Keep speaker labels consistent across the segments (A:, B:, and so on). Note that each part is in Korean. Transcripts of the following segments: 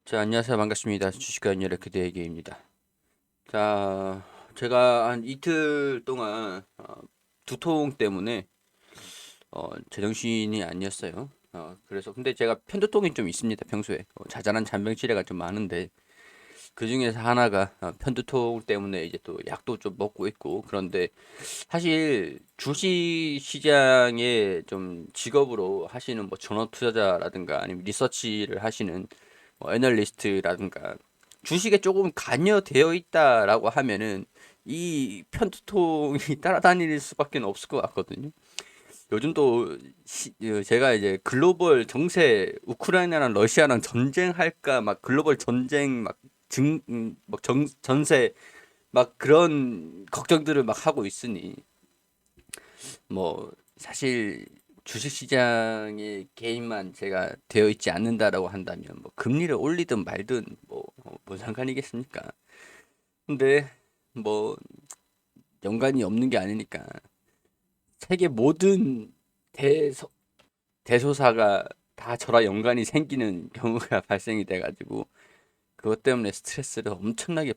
A: 자, 안녕하세요. 반갑습니다. 주식과 연결의 그대에게입니다. 자, 제가 한 이틀 동안 두통 때문에 제정신이 아니었어요. 그래서 근데 제가 편두통이 좀 있습니다. 평소에 자잘한 잔병치레가 좀 많은데 그 중에서 하나가 편두통 때문에 이제 또 약도 좀 먹고 있고. 그런데 사실 주식 시장에 좀 직업으로 하시는 뭐 전업 투자자라든가 아니면 리서치를 하시는 뭐 애널리스트라든가 주식에 조금 관여되어 있다라고 하면은 이 편두통이 따라다닐 수밖에 없을 것 같거든요. 요즘 또 제가 이제 글로벌 정세 우크라이나랑 러시아랑 전쟁할까 막 글로벌 전쟁 막 전세 막 그런 걱정들을 막 하고 있으니 뭐 사실 주식시장에 개인만 제가 되어 있지 않는다라고 한다면 뭐 금리를 올리든 말든 뭔 상관이겠습니까? 근데 뭐 연관이 없는 게 아니니까 세계 모든 대소, 대소사가 다 저랑 연관이 생기는 경우가 발생이 돼가지고 그것 때문에 스트레스를 엄청나게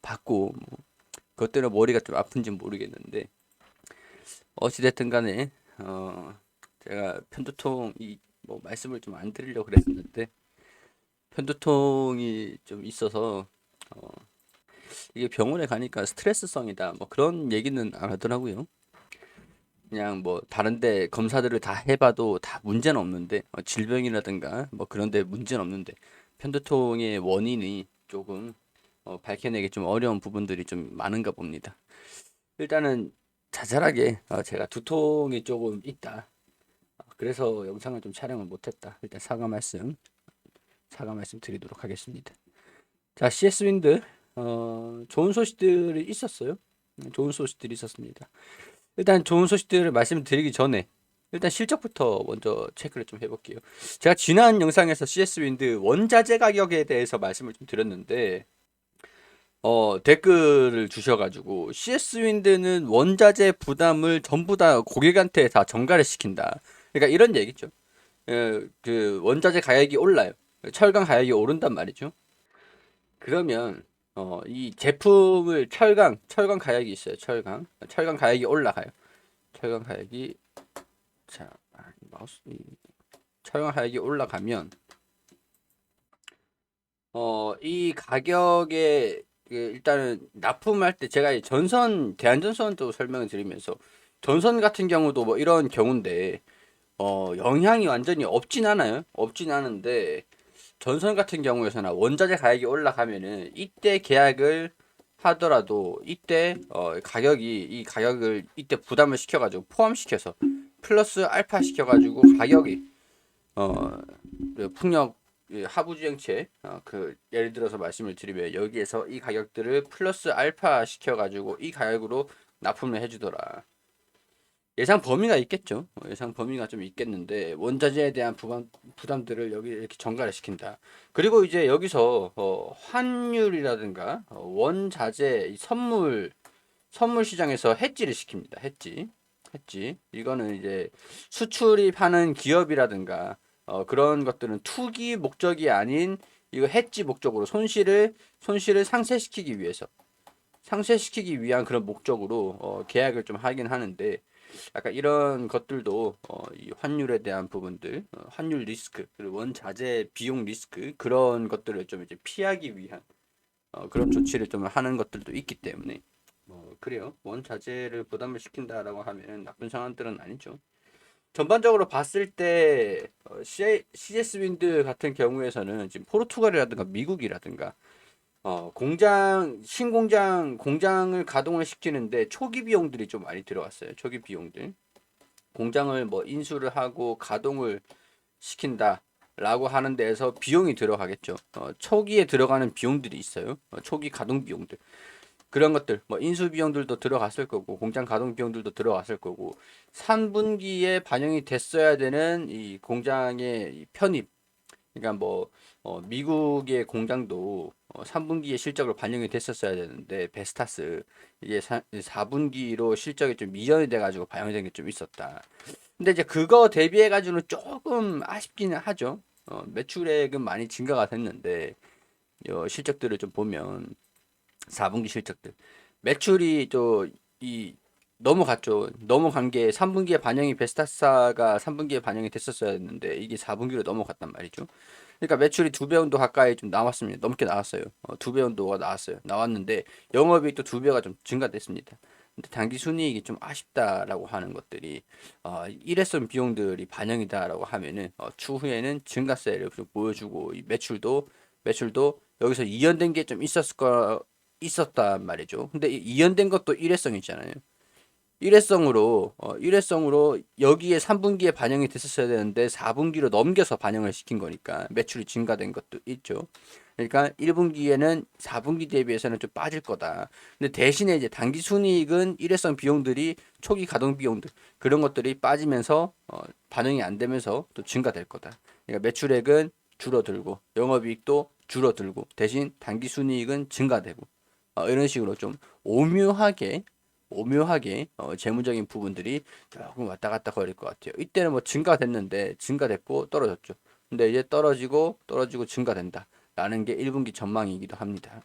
A: 받고 그것 때문에 머리가 좀 아픈지 모르겠는데 어찌됐든 간에 제가 편두통이 뭐 말씀을 좀 안 드리려고 그랬었는데 편두통이 좀 있어서 어, 이게 병원에 가니까 스트레스성이다 뭐 그런 얘기는 안 하더라고요. 그냥 뭐 다른데 검사들을 다 해봐도 다 문제는 없는데 질병이라든가 뭐 그런데 문제는 없는데 편두통의 원인이 조금 밝혀내기 좀 어려운 부분들이 좀 많은가 봅니다. 일단은 자잘하게 제가 두통이 조금 있다. 그래서 영상을 좀 촬영을 못했다. 일단 사과 말씀 드리도록 하겠습니다. 자, CS 윈드 좋은 소식들이 있었어요. 좋은 소식들이 있었습니다. 일단 좋은 소식들을 말씀드리기 전에 일단 실적부터 먼저 체크를 좀 해볼게요. 제가 지난 영상에서 CS 윈드 원자재 가격에 대해서 말씀을 좀 드렸는데 댓글을 주셔가지고 CS 윈드는 원자재 부담을 전부 다 고객한테 다 전가를 시킨다. 그러니까 이런 얘기죠. 그 원자재 가격이 올라요. 철강 가격이 오른단 말이죠. 그러면 이 제품을 철강 가격이 있어요. 철강 가격이 올라가요. 철강 가격이 자 마우스 철강 가격이 올라가면 이 가격에 일단은 납품할 때 제가 이 대한전선도 설명을 드리면서 전선 같은 경우도 뭐 이런 경우인데 영향이 완전히 없진 않아요. 없진 않은데 전선 같은 경우에서나 원자재 가격이 올라가면은 이때 계약을 하더라도 이때 이 가격을 이때 부담을 시켜가지고 포함시켜서 플러스 알파 시켜가지고 가격이 어 그 풍력 하부주행체 그 예를 들어서 말씀을 드리면 여기에서 이 가격들을 플러스 알파 시켜가지고 이 가격으로 납품을 해주더라. 예상 범위가 있겠죠. 예상 범위가 좀 있겠는데 원자재에 대한 부담들을 여기 이렇게 전가를 시킨다. 그리고 이제 여기서 환율이라든가 원자재 선물 시장에서 해지를 시킵니다. 해지. 이거는 이제 수출입하는 기업이라든가 그런 것들은 투기 목적이 아닌 이거 해지 목적으로 손실을 상쇄시키기 위한 그런 목적으로 계약을 좀 하긴 하는데 약간 이런 것들도 이 환율에 대한 부분들, 환율 리스크, 그리고 원자재 비용 리스크 그런 것들을 좀 이제 피하기 위한 그런 조치를 좀 하는 것들도 있기 때문에 그래요. 원자재를 부담을 시킨다라고 하면 나쁜 상황들은 아니죠. 전반적으로 봤을 때 CS 윈드 같은 경우에서는 지금 포르투갈이라든가 미국이라든가 공장을 가동을 시키는데 초기 비용들이 좀 많이 들어갔어요. 초기 비용들. 공장을 뭐 인수를 하고 가동을 시킨다라고 하는 데에서 비용이 들어가겠죠. 초기에 들어가는 비용들이 있어요. 초기 가동 비용들. 그런 것들, 뭐 인수 비용들도 들어갔을 거고, 공장 가동 비용들도 들어갔을 거고, 3분기에 반영이 됐어야 되는 이 공장의 이 편입, 그러니까 뭐 미국의 공장도 3분기에 실적을 반영이 됐었어야 되는데 베스타스 이게 4분기로 실적이 좀 미전이 돼가지고 반영된 게 좀 있었다. 근데 이제 그거 대비해가지고는 조금 아쉽기는 하죠. 매출액은 많이 증가가 됐는데 실적들을 좀 보면 4분기 실적들 매출이 이 넘어갔죠. 넘어간 게 3분기에 반영이 베스타사가 3분기에 반영이 됐었어야 했는데 이게 4분기로 넘어갔단 말이죠. 그러니까 매출이 2배 정도 가까이 좀 나왔습니다. 넘게 나왔어요. 2배 정도가 나왔어요. 나왔는데 영업이익도 2배가 좀 증가됐습니다. 근데 당기 순이익이 좀 아쉽다라고 하는 것들이 일회성 비용들이 반영이다라고 하면은 추후에는 증가세를 좀 보여주고 이 매출도 여기서 이연된 게 좀 있었단 말이죠. 근데 이연된 것도 일회성이잖아요. 일회성으로 여기에 3분기에 반영이 됐었어야 되는데 4분기로 넘겨서 반영을 시킨 거니까 매출이 증가된 것도 있죠. 그러니까 1분기에는 4분기 대비해서는 좀 빠질 거다. 근데 대신에 이제 당기 순이익은 일회성 비용들이 초기 가동 비용들 그런 것들이 빠지면서 반영이 안 되면서 또 증가될 거다. 그러니까 매출액은 줄어들고 영업이익도 줄어들고 대신 당기 순이익은 증가되고 이런 식으로 좀 오묘하게 재무적인 부분들이 조금 왔다 갔다 거릴 것 같아요. 이때는 뭐 증가됐는데 증가됐고 떨어졌죠. 근데 이제 떨어지고 증가된다. 라는 게 1분기 전망이기도 합니다.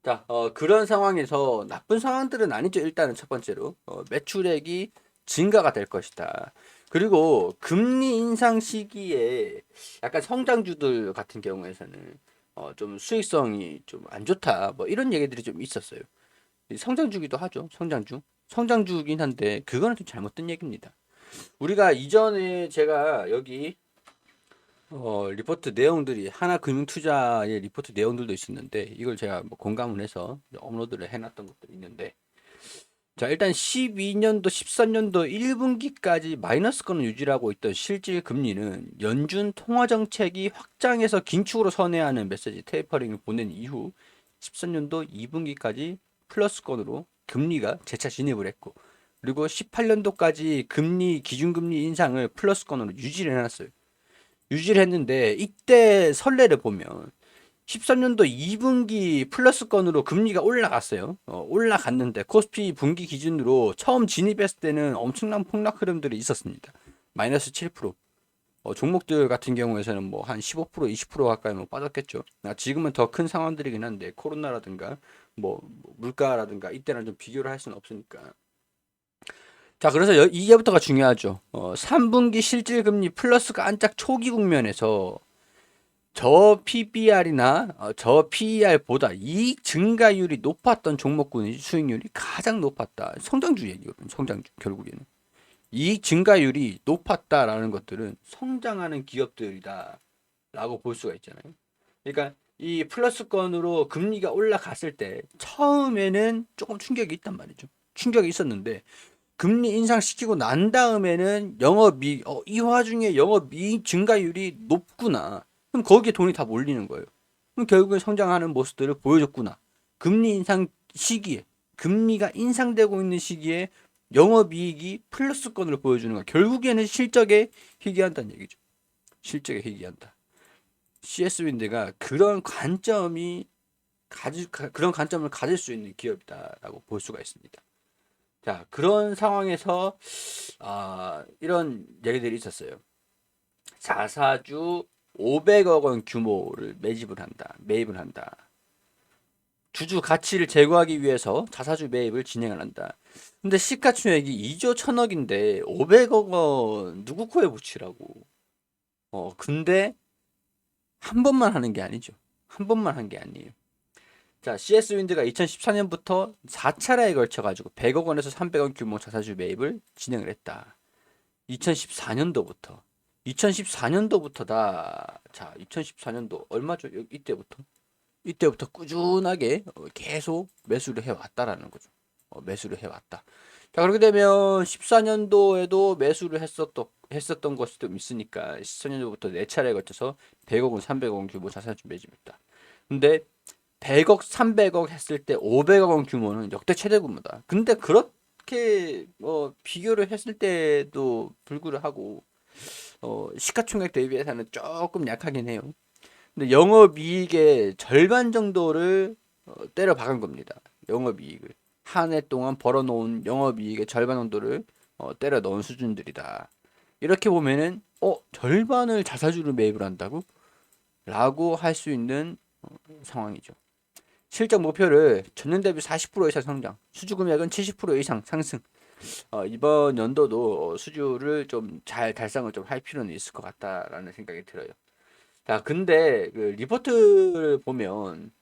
A: 자, 그런 상황에서 나쁜 상황들은 아니죠. 일단은 첫 번째로 매출액이 증가가 될 것이다. 그리고 금리 인상 시기에 약간 성장주들 같은 경우에서는 좀 수익성이 좀 안 좋다. 뭐 이런 얘기들이 좀 있었어요. 성장주기도 하죠. 성장주긴 한데 그거는 좀 잘못된 얘기입니다. 우리가 이전에 제가 여기 리포트 내용들이 하나금융투자의 리포트 내용들도 있었는데 이걸 제가 뭐 공감을 해서 업로드를 해놨던 것들이 있는데 자 일단 12년도 13년도 1분기까지 마이너스권을 유지하고 있던 실질 금리는 연준 통화정책이 확장해서 긴축으로 선회하는 메시지 테이퍼링을 보낸 이후 13년도 2분기까지 플러스권으로 금리가 재차 진입을 했고 그리고 18년도까지 기준금리 인상을 플러스권으로 유지를 해놨어요. 유지를 했는데 이때 선례를 보면 13년도 2분기 플러스권으로 금리가 올라갔어요. 올라갔는데 코스피 분기 기준으로 처음 진입했을 때는 엄청난 폭락 흐름들이 있었습니다. 마이너스 7%. 종목들 같은 경우에는 뭐 한 15%, 20% 가까이 뭐 빠졌겠죠. 지금은 더 큰 상황들이긴 한데 코로나라든가 뭐 물가라든가 이때랑 좀 비교를 할 수는 없으니까. 자, 그래서 이게부터가 중요하죠. 3분기 실질금리 플러스가 안짝 초기 국면에서 저 PBR이나 저 PER보다 이익 증가율이 높았던 종목군의 수익률이 가장 높았다. 성장주 얘기거든요. 성장주 결국에는. 이익 증가율이 높았다라는 것들은 성장하는 기업들이다 라고 볼 수가 있잖아요. 그러니까 이 플러스권으로 금리가 올라갔을 때 처음에는 조금 충격이 있단 말이죠. 충격이 있었는데 금리 인상시키고 난 다음에는 이 와중에 영업이익 증가율이 높구나. 그럼 거기에 돈이 다 몰리는 거예요. 그럼 결국엔 성장하는 모습들을 보여줬구나. 금리 인상 시기에, 금리가 인상되고 있는 시기에 영업이익이 플러스권을 보여주는 거야. 결국에는 실적에 희귀한다는 얘기죠. 실적에 희귀한다. CS윈드가 그런 관점을 가질 수 있는 기업이다라고 볼 수가 있습니다. 자, 그런 상황에서 이런 얘기들이 있었어요. 자사주 500억 원 규모를 매입을 한다. 주주 가치를 제고하기 위해서 자사주 매입을 진행을 한다. 근데 시가총액이 2조 1000억인데 500억 원 누구 코에 붙이라고. 근데 한 번만 하는 게 아니죠. 한 번만 한 게 아니에요. 자, CS윈드가 2014년부터 4차례에 걸쳐 가지고 100억 원에서 300억 규모 자사주 매입을 진행을 했다. 2014년도부터다. 자, 2014년도 얼마죠? 이때부터 꾸준하게 계속 매수를 해왔다라는 거죠. 매수를 해왔다. 자, 그렇게 되면 14년도에도 매수를 했었던 것이 좀 있으니까 14년도부터 4차례에 걸쳐서 100억 원, 300억 원 규모 자사주 매집했다. 근데 100억, 300억 했을 때 500억 원 규모는 역대 최대 규모다. 근데 그렇게 비교를 했을 때도 불구하고 시가총액 대비해서는 조금 약하긴 해요. 근데 영업이익의 절반 정도를 때려 박은 겁니다. 영업이익을 한 해 동안 벌어놓은 영업이익의 절반 정도를 때려 넣은 수준들이다. 이렇게 보면은 절반을 자사주로 매입을 한다고? 라고 할 수 있는 상황이죠. 실적 목표를 전년 대비 40% 이상 성장, 수주 금액은 70% 이상 상승. 이번 연도도 수주를 좀 잘 달성을 좀 할 필요는 있을 것 같다라는 생각이 들어요. 자, 근데 그 리포트를 보면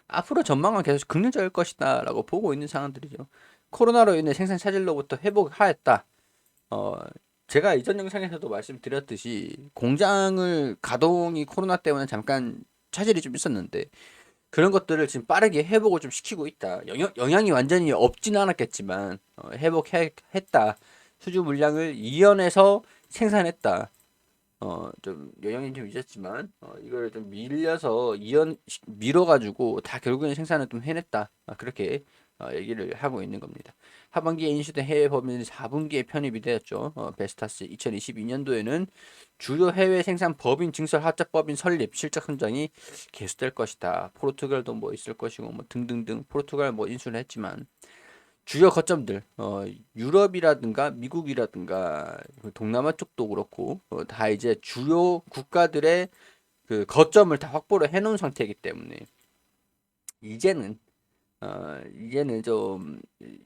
A: 앞으로 전망은 계속 긍정적일 것이다라고 보고 있는 상황들이죠. 코로나로 인해 생산 차질로부터 회복하였다. 어, 제가 이전 영상에서도 말씀드렸듯이 공장을 가동이 코로나 때문에 잠깐 차질이 좀 있었는데 그런 것들을 지금 빠르게 회복을 좀 시키고 있다. 영향이 완전히 없지는 않았겠지만 회복했다. 수주 물량을 이연해서 생산했다. 좀 영향이 좀 있었지만 이거를 좀 밀려서 밀어가지고 다 결국에는 생산을 좀 해냈다. 그렇게 얘기를 하고 있는 겁니다. 하반기에 인수된 해외 법인이 4분기에 편입이 되었죠. 베스타스 2022년도에는 주요 해외 생산 법인 증설 합작 법인 설립 실적 성장이 계속될 것이다. 포르투갈도 뭐 있을 것이고 뭐 등등등 포르투갈 뭐 인수를 했지만 주요 거점들 유럽이라든가 미국이라든가 그 동남아 쪽도 그렇고 다 이제 주요 국가들의 그 거점을 다 확보를 해놓은 상태이기 때문에 이제는 이제는 좀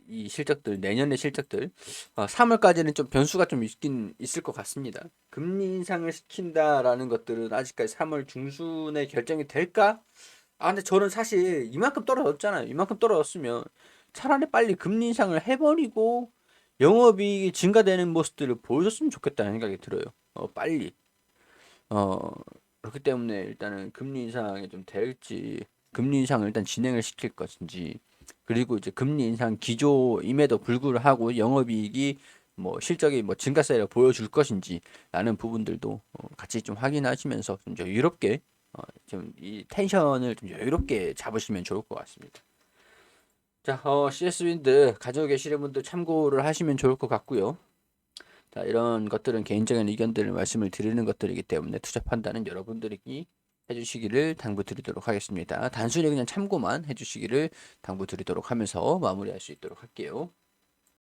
A: 이 실적들 내년의 실적들 3월까지는 좀 변수가 좀 있긴 있을 것 같습니다. 금리 인상을 시킨다라는 것들은 아직까지 3월 중순에 결정이 될까? 근데 저는 사실 이만큼 떨어졌잖아요. 이만큼 떨어졌으면 차라리 빨리 금리 인상을 해버리고 영업이익이 증가되는 모습들을 보여줬으면 좋겠다는 생각이 들어요. 빨리. 어, 그렇기 때문에 일단은 금리 인상이 좀 될지, 금리 인상을 일단 진행을 시킬 것인지, 그리고 이제 금리 인상 기조임에도 불구하고 영업이익이 뭐 실적이 뭐 증가세를 보여줄 것인지 라는 부분들도 같이 좀 확인하시면서 좀 여유롭게 좀 이 텐션을 좀 여유롭게 잡으시면 좋을 것 같습니다. 자, CS 윈드 가지고 계시는 분들 참고를 하시면 좋을 것 같고요. 자, 이런 것들은 개인적인 의견들을 말씀을 드리는 것들이기 때문에 투자 판단은 여러분들이 해주시기를 당부드리도록 하겠습니다. 단순히 그냥 참고만 해주시기를 당부드리도록 하면서 마무리할 수 있도록 할게요.